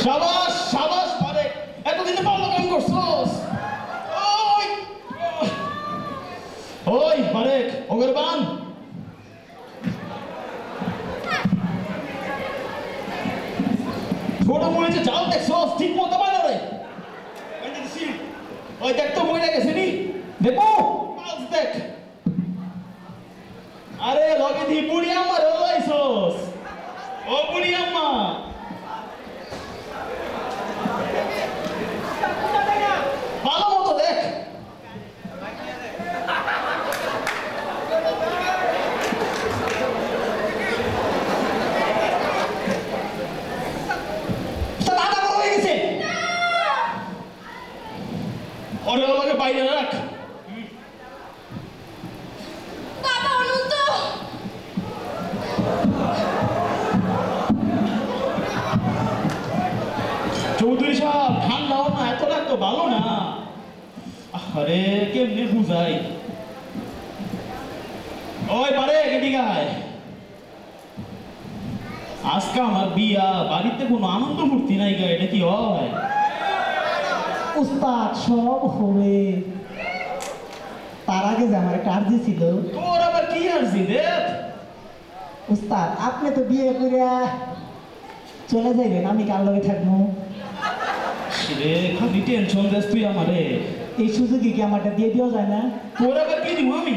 সাবাস সাবাস বারেক, এতদিনে ভালো কাম করছস। ওই ওই বারেক, অগরবান ছোট মরিচে চাল দেখছস, ঠিক মতো বানা রে। ওই দেখ তো মরে গেছে নি, দেখো পাঁচ দেখ। আরে লগে দি বুড়ি আমার লাইছস, ও বুড়ি আম্মা ভালো মতো দেখ। দাদা বড় হয়ে গেছে, ওরে ওকে বাইরে রাখ। বাবা অনন্ত, চৌধুরী সাহেব ঠান্ডাও না, এত লাগতো ভালো না। আরে কেমনে বুঝাই। ওই পারে এদিকে আয়। আজকে আমার বিয়া, বাড়িতে কোনো আনন্দ ফুর্তি নাই গা, এটা কি হয়? উস্তাদ সব হবে, তার আগে যে আমার একটা আর্জি ছিল। তোর আবার কি আরজি দেখ? উস্তাদ আপনি তো বিয়ে করে চলে যাইবেন, আমি কার লগে থাকবো? রে খালি টেনশন দেস তুই আমারে। এই সুযোগে কি আমারটা দিয়ে দেওয়া যায় না? তোর আবার কি দিব আমি?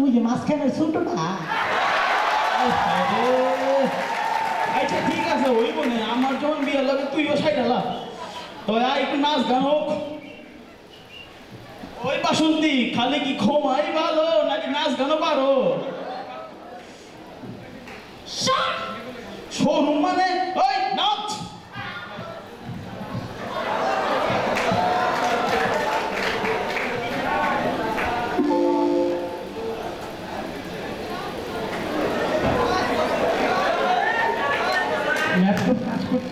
ওই যে মাঝখানের ছোটটা। আচ্ছা ঠিক আছে, হইব না। আমার যখন বিয়ে লাগে তুইও সাইডালা, তো একটু নাচ গান হোক। ওই বাসন্তী খালি কি ঘুমাই ভালো নাকি নাচ গানও পারো? শোরুম মানে ওই নাচ। ল্যাপটপ কাজ করতে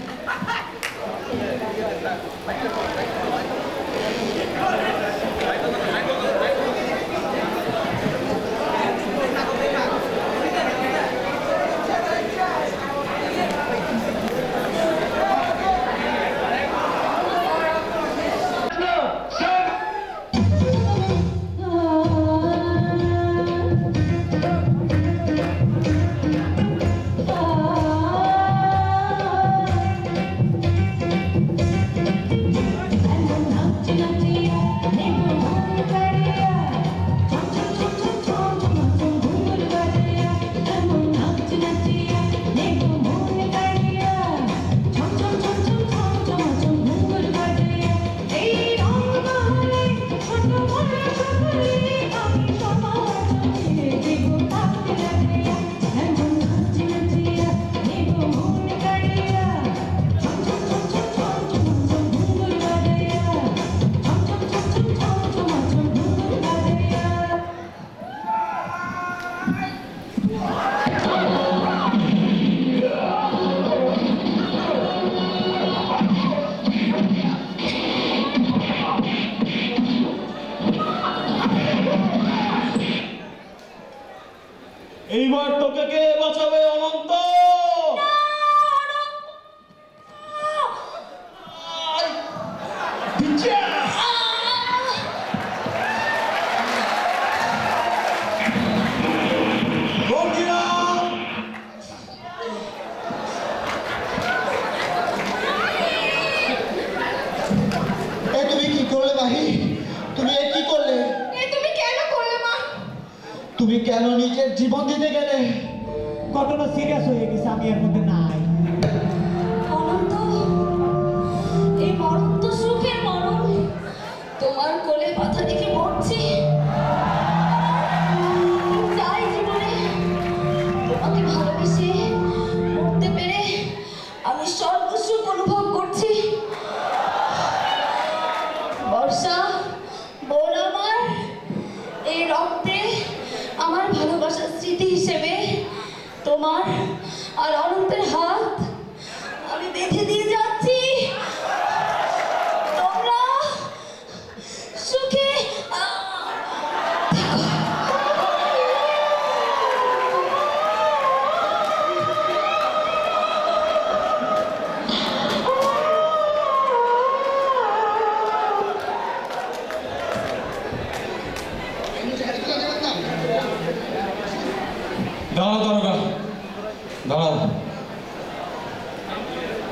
এইবার তোকে কে বাঁচাবে অনন্ত? আয়, পিচ্চা। গর্জিরাম। তুমি কি করলে মাহি? তুমি এ কি করলে? তুমি কেন করলে মা? তুমি কেন নিজের জীবন দিতে গেলে? ঘটনা সিরিয়াস হয়ে গেছে, আমি এর মধ্যে নাই। অনন্ত, এই মরণ তো সুখের মরণ। তোমার কোলে মাথা রেখে মরছি। চাই জীবনে তোমাকে ভালোবেসে মরতে পেরে আমি সর্বসুখ অনুভব করছি। বর্ষা, বোন আমার, এই রক্তে আমার ভালোবাসার স্মৃতি হিসেবে তোমার আর অনন্তের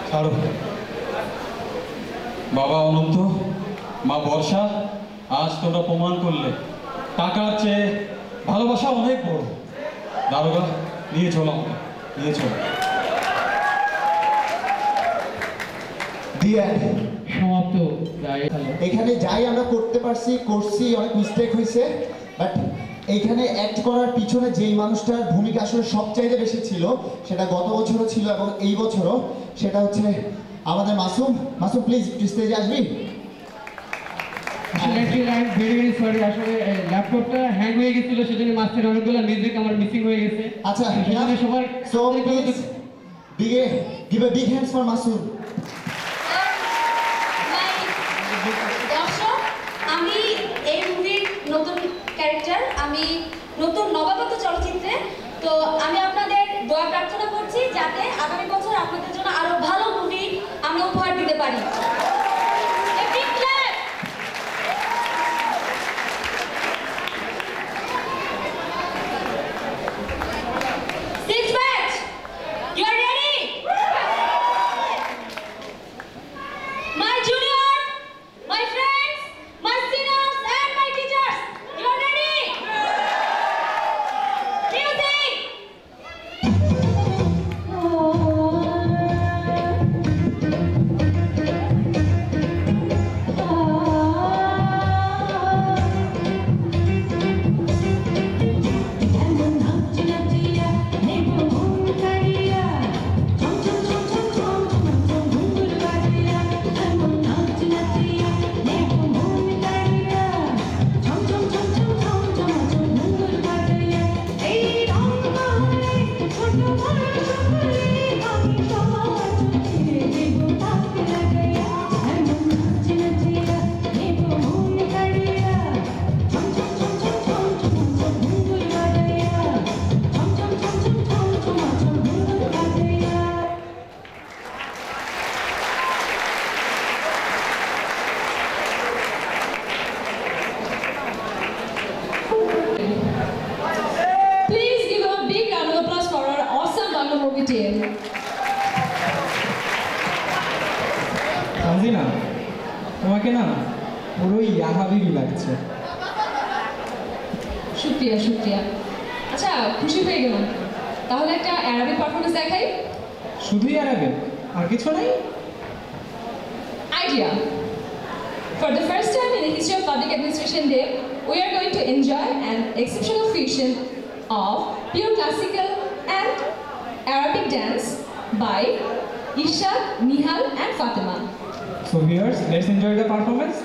ছাড়ো। বাবা অনন্ত, মা বর্ষা, আজ তোমরা প্রমাণ করলে টাকার চেয়ে ভালোবাসা অনেক বড়। দারোগা, নিয়ে চলো আমাকে, নিয়ে চলো। দিয়ে সমাপ্ত যাই এখানে যাই আমরা করতে করছি, অনেক মিস্টেক হয়েছে, বাট এইখানে অ্যাক্ট করার পিছনে যেই মানুষটার ভূমিকা আসলে সবচাইতে বেশি ছিল, সেটা গত বছরও ছিল এবং এই বছরও, সেটা হচ্ছে আমাদের মাসুম। মাসুম প্লিজ স্টেজে আসবি। ভেরি সরি, আসলে ল্যাপটপটা হ্যাং হয়ে গেছিল, সেজন্য মাঝখানে অনেকগুলো মিউজিক আমার মিসিং হয়ে গেছে। আচ্ছা, সেজন্য সবার so please give a big hands for Masum. দর্শক, আমি এই মুভির নতুন ক্যারেক্টার, আমি নতুন নবাগত চলচ্চিত্রে, তো আমি আপনাদের দোয়া প্রার্থনা করছি যাতে আগামী বছর আপনাদের জন্য আরো ভালো মুভি আমরা উপহার দিতে পারি। A big clap! Six match! You are ready? My junior, my friends, my seniors and my teachers, you are ready? Music! Please give a big round of applause for our awesome Bangla movie team. না তোমাকে না পুরোই ইয়াহাবিবি লাগছে। শুক্রিয়া শুক্রিয়া। আচ্ছা, খুশি হয়ে গেলাম। তাহলে একটা অ্যারাবিক পারফরমেন্স দেখাই। শুধুই আরবে, আর কিছু নাই? Idea. For the first time in the history of Public Administration Day, we are going to enjoy an exceptional fusion of pure classical and Arabic dance by Irshad, Nihal and Fatima. So viewers, let's enjoy the performance.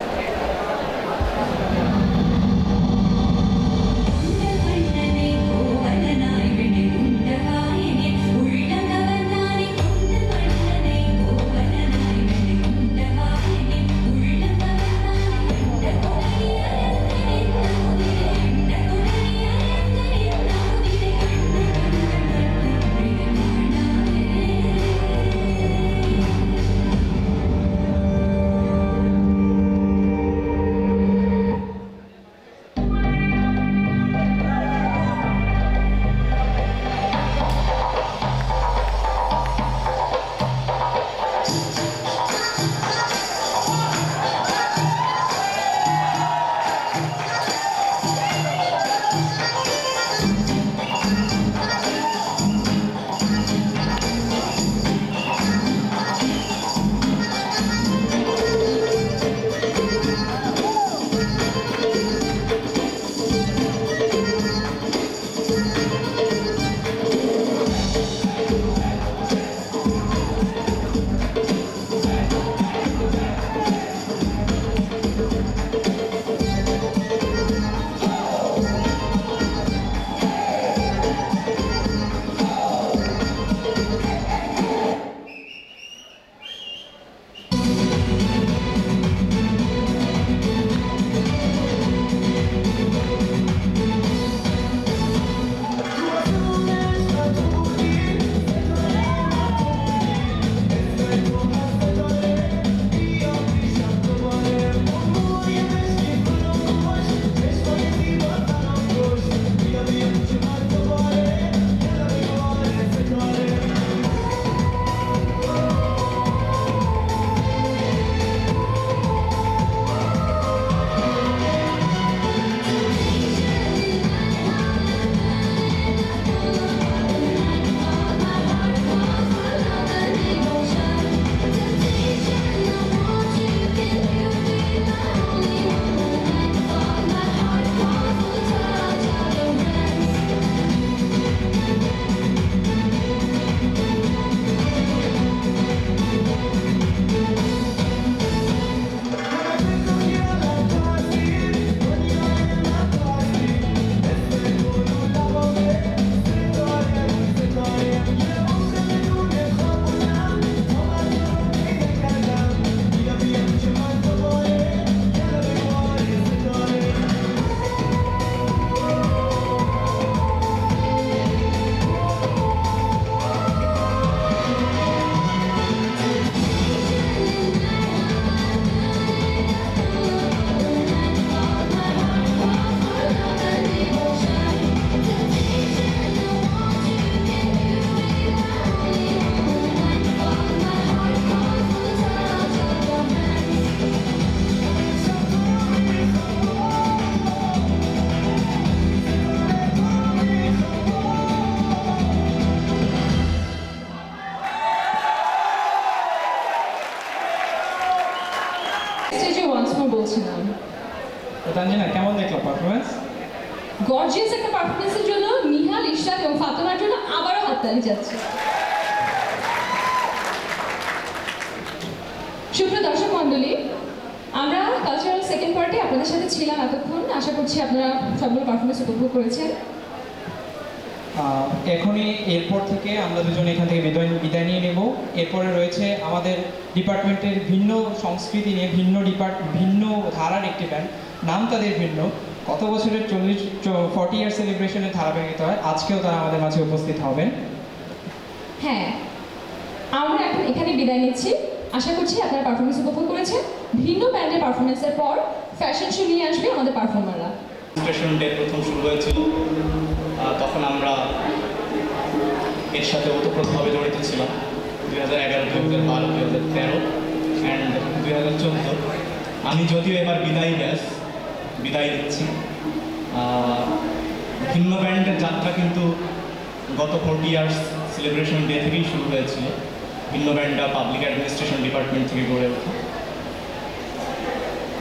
Once more বলছিলাম। তো তানজিনা কেমন দেখলো performance? Gorgeous একটা পারফরমেন্সের জন্য নিহাল, ইশরাত এবং ফাতেমার জন্য আবারও হাততালি যাচ্ছে। সুপ্রিয় দর্শক মণ্ডলী, আমরা কালচারাল সেকেন্ড পার্টে আপনাদের সাথে ছিলাম এতক্ষণ। আশা করছি আপনারা সবগুলো পারফরমেন্স উপভোগ করেছেন। এখনই এরপর থেকে আমরা দুজন এখান থেকে বিদায় নিয়ে নেব। এরপরে রয়েছে আমাদের ডিপার্টমেন্টের ভিন্ন সংস্কৃতি নিয়ে ভিন্ন ধারার একটি ব্যান্ড, নাম তাদের ভিন্ন। গত বছরের 40 ইয়ার সেলিব্রেশনের ধারাবাহিকতা হয়, আজকেও তারা আমাদের মাঝে উপস্থিত হবেন। হ্যাঁ, আমরা এখন এখানে বিদায় নিচ্ছি। আশা করছি আপনারা পারফরমেন্স উপভোগ করেছেন। ভিন্ন ব্যান্ডের পারফরমেন্সের পর ফ্যাশন শো নিয়ে আসবে আমাদের পারফর্মাররা। স্টেশন ডে প্রথম শুরু হয়েছিল, তখন আমরা এর সাথে ওতপ্রোতভাবে জড়িত ছিলাম। 2011, 2012, 2013 অ্যান্ড 2014। আমি যদিও এবার বিদায় দিচ্ছি। ভিন্ন ব্যান্ডের যাত্রা কিন্তু গত 40 ইয়ার্স সেলিব্রেশন ডে থেকেই শুরু হয়েছিল। ভিন্ন ব্যান্ডটা পাবলিক অ্যাডমিনিস্ট্রেশন ডিপার্টমেন্ট থেকে গড়ে ওঠে।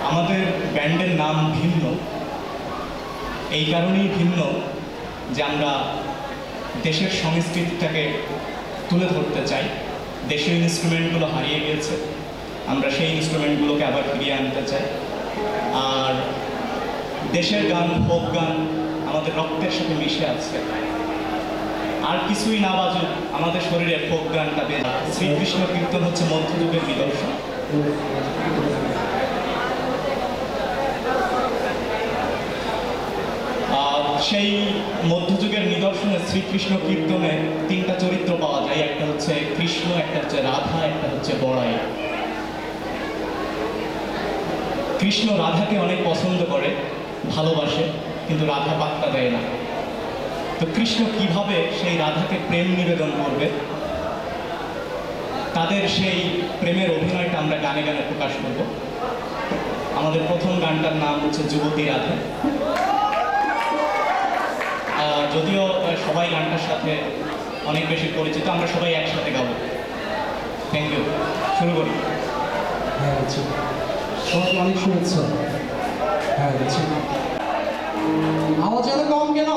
আমাদের ব্যান্ডের নাম ভিন্ন, এই কারণেই ভিন্ন যে আমরা দেশের সংস্কৃতিটাকে তুলে ধরতে চাই। দেশীয় ইনস্ট্রুমেন্টগুলো হারিয়ে গিয়েছে, আমরা সেই ইনস্ট্রুমেন্টগুলোকে আবার ফিরিয়ে আনতে চাই। আর দেশের গান, ফোক গান আমাদের রক্তের সাথে মিশে আছে। আর কিছুই না বাজুক, আমাদের শরীরে ফোক গানটা বেজে। শ্রীকৃষ্ণ কীর্তন হচ্ছে মধ্যযুগের নিদর্শন। সেই মধ্যযুগের নিদর্শনে শ্রীকৃষ্ণ কীর্তনে 3টা চরিত্র পাওয়া যায়। একটা হচ্ছে কৃষ্ণ, একটা হচ্ছে রাধা, একটা হচ্ছে বড়াই। কৃষ্ণ রাধাকে অনেক পছন্দ করে, ভালোবাসে, কিন্তু রাধা পাত্তা দেয় না। তো কৃষ্ণ কিভাবে সেই রাধাকে প্রেম নিবেদন করবে, তাদের সেই প্রেমের অভিনয়টা আমরা গানে গানে প্রকাশ করব। আমাদের প্রথম গানটার নাম হচ্ছে যুবতী রাধা। যদিও সবাই গানটার সাথে অনেক বেশি পরিচিত, আমরা সবাই একসাথে গাবো। থ্যাংক ইউ, শুরু করি। হ্যাঁ, সবাইকে অনেক শুভেচ্ছা। হ্যাঁ, আওয়াজ এত কম কেন?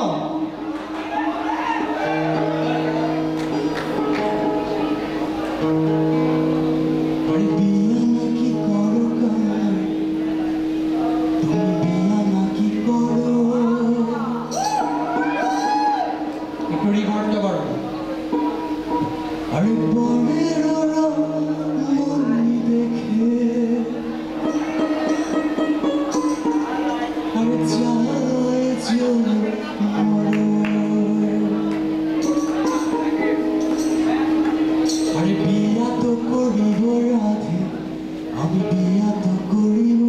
একটু রিভার্বটা বাড়ো। আরে বনের মনি দেখে আরে যায় জ্বলে আরে বিয়া তো করিব রাধে, আমি বিয়া তো করিব।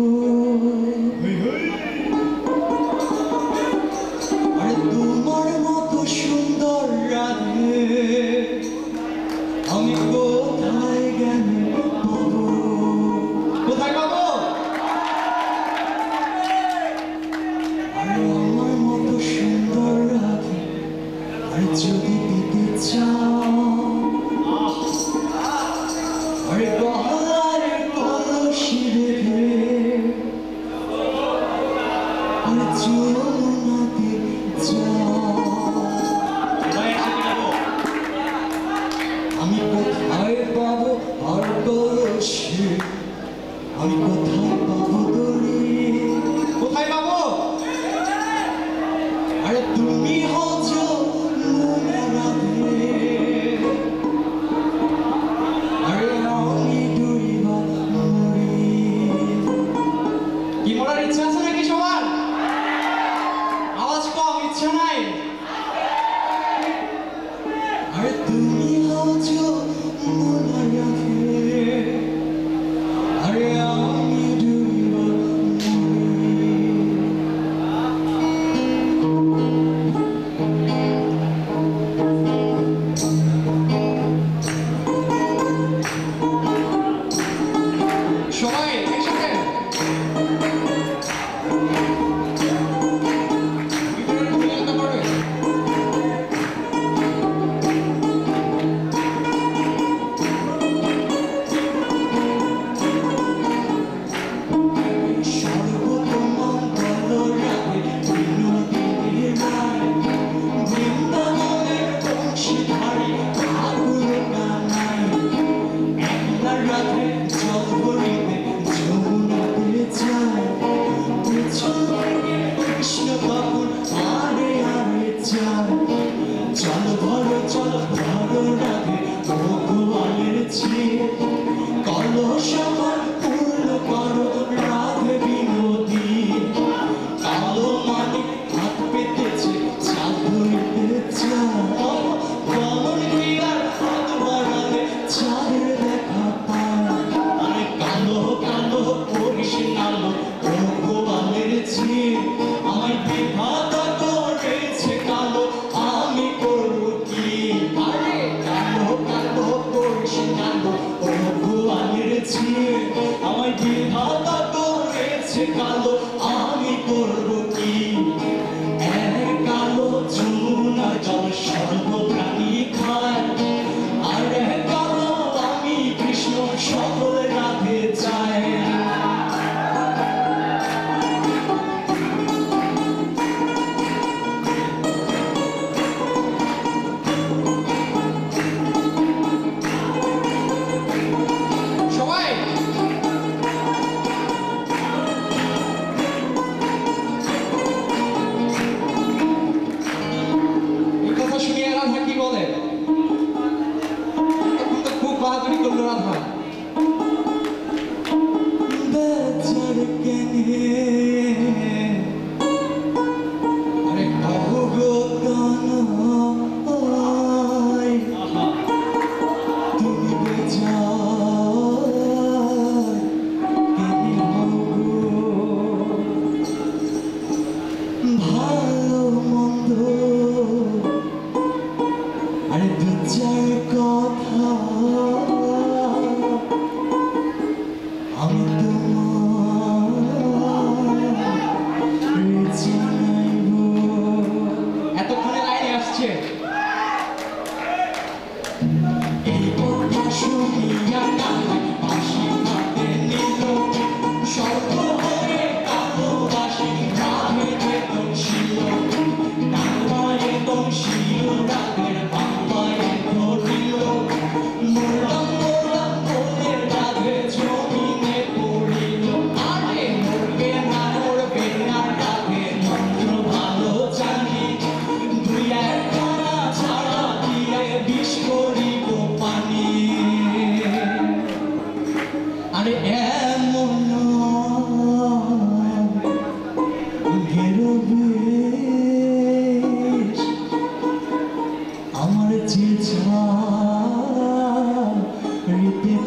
আরে তোমার মতো সুন্দর রাধে আমি কোথায় গেলে পাবো? কোথায় পাবো? আরে আমার মতো সুন্দর রাধে আরে যদি দিতে চাও, আরে গহনার কলসি রেখে আরে যমুনাতে যাও। আমি কোথায় পাবো আর কলসি, আমি কোথায় পাবো দড়ি? কোথায় পাবো? আরে তুমি হচ্ছ রাধে, আরে আমি এনেছি কলস আমার পূর্ণ করো রাধে বিনোদী কালো মানিক হাত পেতেছে চাঁদ ধরতে চায় কমন ক্রিয়ার হাত বাড়ালে চাঁদের দেখা পায় আরে কালো কালো করিস নালো ও গোয়ালের ঝিল আমায় বিধাতা করেছে কালো আমি করব কি আরে কালো কালো করিস নালো ও গোয়ালের ঝিল আমায় বিধাতা করেছে কালো আমি করব কি এক কালো যমুনা জল সর্বপ্রাণী খায় আর এক কালো আমি কৃষ্ণ সকল রাধে চায় সবাই এই কথা শুনিয়ে রাধা কি বলে এখন তো খুব বাহাদুরি করলো রাধা বেচার কেনে আরে কহো গো কানাই তুমি বেচার কেনে হও ভালো মন্দ আরে বিচার কথা আমি তোমার জানাইব এতক্ষণে লাইনে আসছে এই কথা শুনিয়া কানাই বাঁশি হাতে নিল স্বর্গ হয়ে কালো বাঁশি রাধে বেদনশীল ডাঙ্গায় দংশীল রাধের বাংলায় ধরিল মোলাম মোলাম বলে রাধে জমিনে পড়িল আরে মরবে না রাধে মন্ত্র ভালো জানি দুই একখানা ছাড়া দিয়ে বিষ করিব পানি আরে এমন গেরবেশ আমার যে ছাড়িতে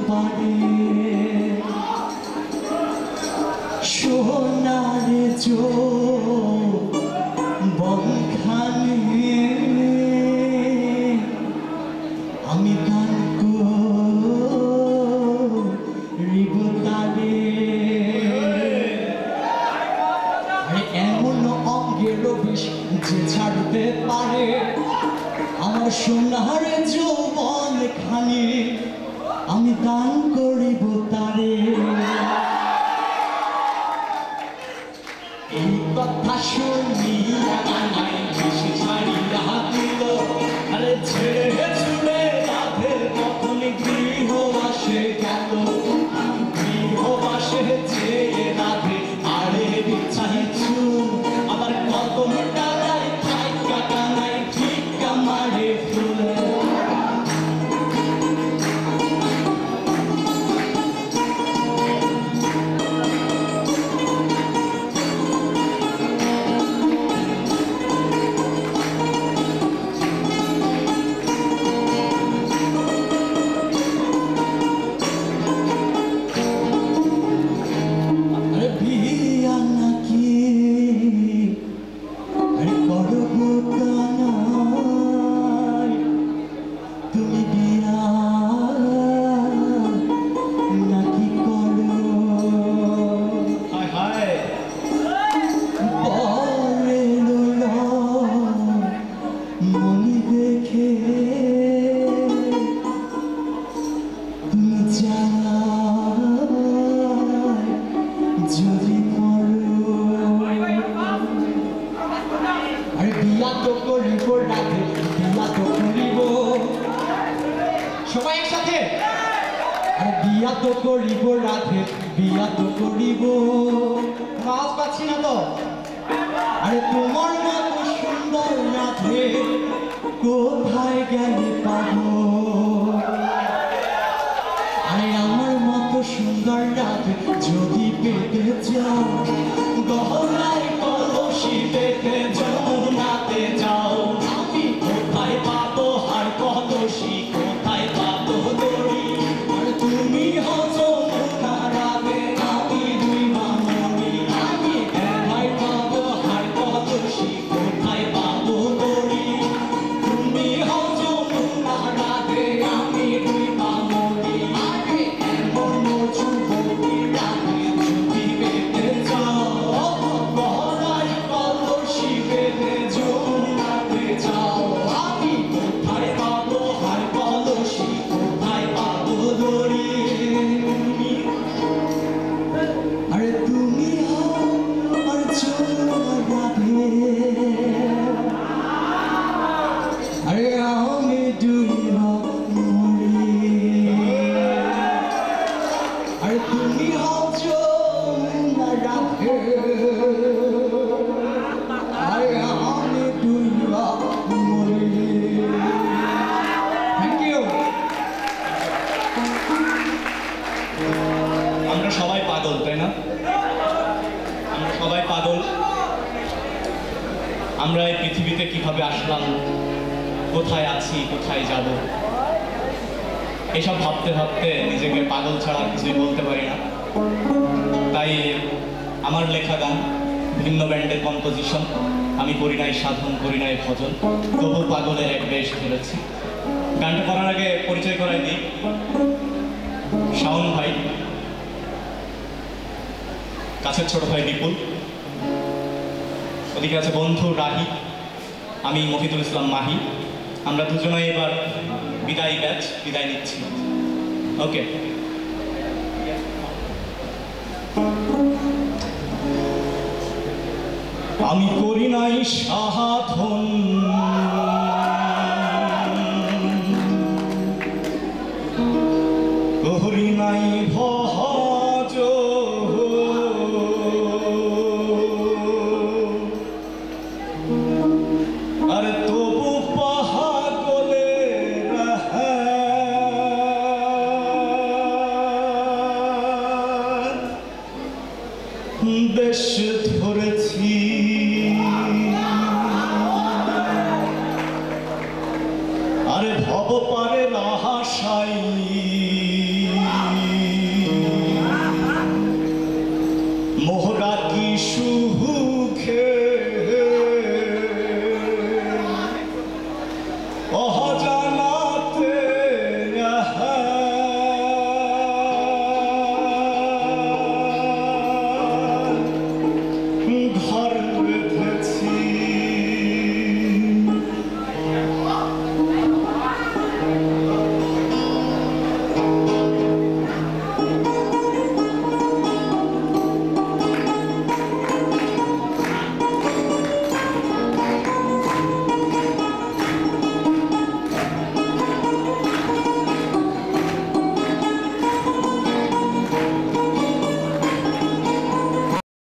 পারে সোনার বনখানে আমি গান করিব তারে আরে এমন অঙ্গের বিষ যে ছাড়তে পারে আমার সোনার যৌবন খানি আমি দান করিব তারে এই কথা শুনিয়া কানাই বিষ ছাড়িয়া দিল আরে ছেড়ে ছুড়ে রাধের কখন গৃহবাসে গেল গৃহবাসে যে রাধে আরে বিছাইছু আবার কদম টানাই থাইকা কানাই ঠিকা মারে ফুল আরে বিয়া নাকি আরে করব কানাই তুমি বিয়া নাকি করো হায় হায় পরে মনি দেখে তুমি জানাই যদি মরো আরে বিয়া তো করিব রাধে বিয়া তো করিব সবাই একসাথে আরে বিয়া তো করিব রাধে বিয়া তো করিব আওয়াজ পাচ্ছি না তো আরে তোমার মতো সুন্দর রাধে কোথায় গেলে পাবো আরে আমার মতো সুন্দর রাধে যদি পেতে চাও, গহনায় কলসি পেতে যমুনাতে যাও। আমি কোথায় পাবো হার কলসি, কোথায় পাবো দড়ি? আর তুমি হও যমুনা রাধে, আমি দুই মামনি। আমি কোথায় পাবো হার কলসি, কোথায় পাবো দড়ি? তুমি হও যমুনা রাধে, আমি দুই মামনি। আরে এমন যুবতী রাধে যদি পেতে চাও, গহনায় কলসি পেতে যমুনাতে যাও। আমি কোথায় পাবো হার কলসি, কোথায় পাবো দড়ি? আরে তুমি হও আর যমুনা রাধে, আরে আমি দুই মামনি। আরে তুমি হও যমুনা রাধে, আরে আমি দুই মামনি। Thank you. আমরা সবাই পাগল, তাই না? আমরা সবাই পাগল। আমরা এই পৃথিবীতে কিভাবে আসলাম, কোথায় আছি, কোথায় যাব, এসব ভাবতে ভাবতে নিজেকে পাগল ছাড়া কিছুই বলতে পারি না। তাই আমার লেখা গান, ভিন্ন ব্যান্ডের কম্পোজিশন, আমি করি নাই সাধন, করি নাই ভজন, তবু পাগলের এক বেশ ধরেছি। গানটা করার আগে পরিচয় করাই দিই। শাওন ভাই, কাছের ছোট ভাই বিপুল, ওদিকে আছে বন্ধু রাহি, আমি মফিদুল ইসলাম মাহি। আমরা দুজনেই এবার বিদায় ব্যাচ, বিদায় নিচ্ছি। ওকে। আমি করি নাই সাধন, করি নাই ভজন, আর তবু পাগলের বেশ ধরেছি।